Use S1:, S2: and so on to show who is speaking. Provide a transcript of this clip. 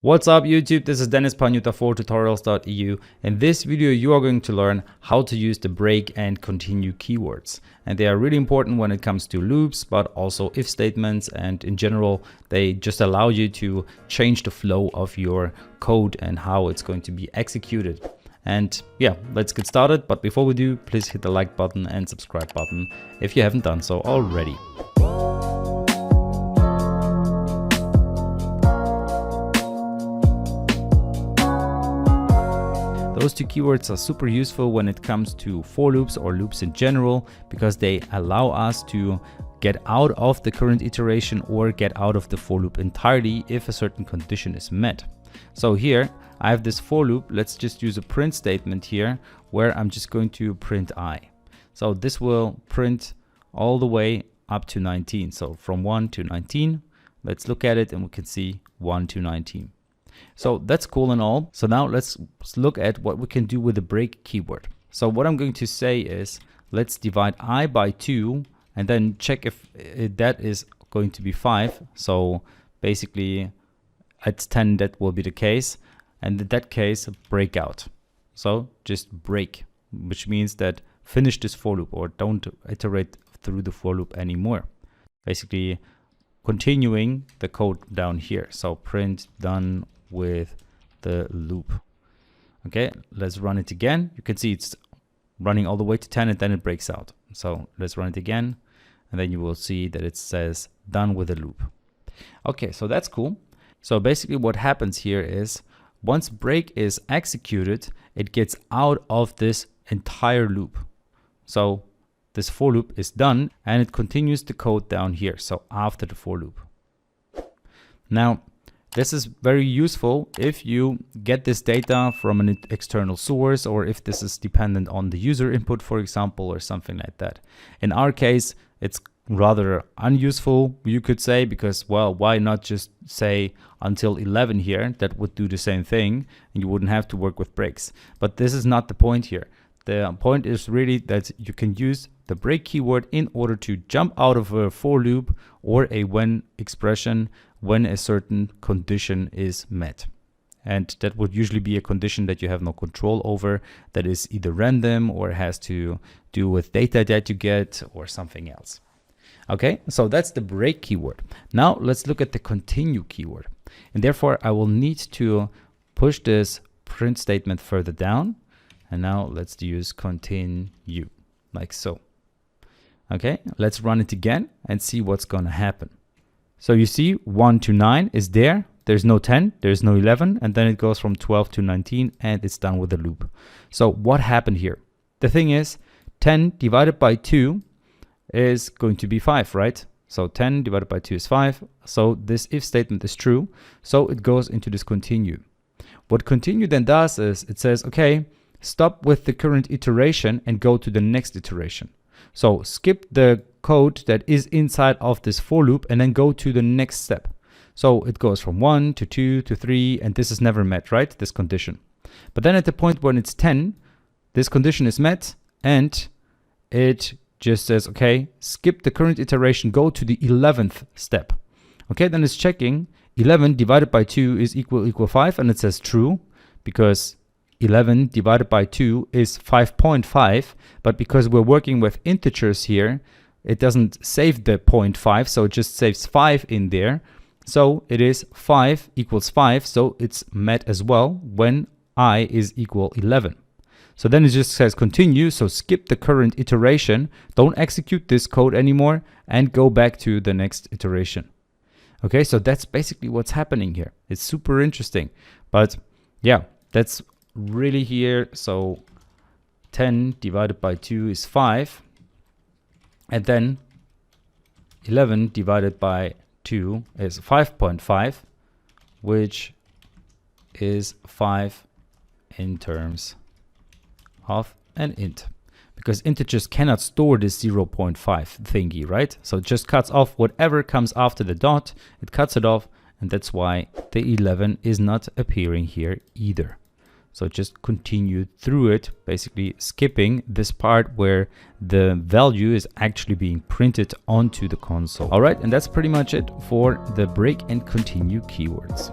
S1: What's up YouTube, this is Dennis Panuta for tutorials.eu. In this video you are going to learn how to use the break and continue keywords. And they are really important when it comes to loops, but also if statements, and in general they just allow you to change the flow of your code and how it's going to be executed. And yeah, let's get started. But before we do, please hit the like button and subscribe button if you haven't done so already. Those two keywords are super useful when it comes to for loops or loops in general, because they allow us to get out of the current iteration or get out of the for loop entirely if a certain condition is met. So here I have this for loop. Let's just use a print statement here where I'm just going to print I. So this will print all the way up to 19. So from 1 to 19, let's look at it and we can see 1 to 19. So that's cool and all. So now let's look at what we can do with the break keyword. So what I'm going to say is, let's divide I by 2 and then check if that is going to be 5. So basically at 10 that will be the case, and in that case break out. So just break, which means that finish this for loop or don't iterate through the for loop anymore. Basically continuing the code down here. So print done with the loop. Okay, let's run it again. You can see it's running all the way to 10 and then it breaks out. So let's run it again and then you will see that it says done with the loop. Okay, so that's cool. So basically what happens here is once break is executed, it gets out of this entire loop. So this for loop is done and it continues the code down here. So after the for loop. Now, this is very useful if you get this data from an external source, or if this is dependent on the user input, for example, or something like that. In our case, it's rather unuseful, you could say, because, well, why not just say until 11 here? That would do the same thing and you wouldn't have to work with breaks. But this is not the point here. The point is really that you can use the break keyword in order to jump out of a for loop or a when expression when a certain condition is met. And that would usually be a condition that you have no control over, that is either random or has to do with data that you get or something else. Okay, so that's the break keyword. Now let's look at the continue keyword. And therefore I will need to push this print statement further down. And now let's use continue, like so. Okay, let's run it again and see what's gonna happen. So you see 1 to 9 is there. There's no 10, there's no 11, and then it goes from 12 to 19 and it's done with the loop. So what happened here? The thing is 10 divided by 2 is going to be 5, right? So 10 divided by 2 is 5. So this if statement is true. So it goes into this continue. What continue then does is it says, okay, stop with the current iteration and go to the next iteration. So skip the code that is inside of this for loop and then go to the next step. So it goes from 1 to 2 to 3, and this is never met, right? This condition. But then at the point when it's 10, this condition is met and it just says, okay, skip the current iteration, go to the 11th step. Okay, then it's checking 11 divided by 2 is equal 5, and it says true, because 11 divided by 2 is 5.5, but because we're working with integers here, it doesn't save the 0.5, so it just saves 5 in there. So it is 5 equals 5, so it's met as well when I is equal 11. So then it just says continue, so skip the current iteration, don't execute this code anymore, and go back to the next iteration. Okay, so that's basically what's happening here. It's super interesting, but yeah, that's really here. So 10 divided by 2 is 5, and then 11 divided by 2 is 5.5, which is 5 in terms of an int, because integers cannot store this 0.5 thingy, right? So it just cuts off whatever comes after the dot, it cuts it off, and that's why the 11 is not appearing here either. So just continue through it, basically skipping this part where the value is actually being printed onto the console. All right, and that's pretty much it for the break and continue keywords.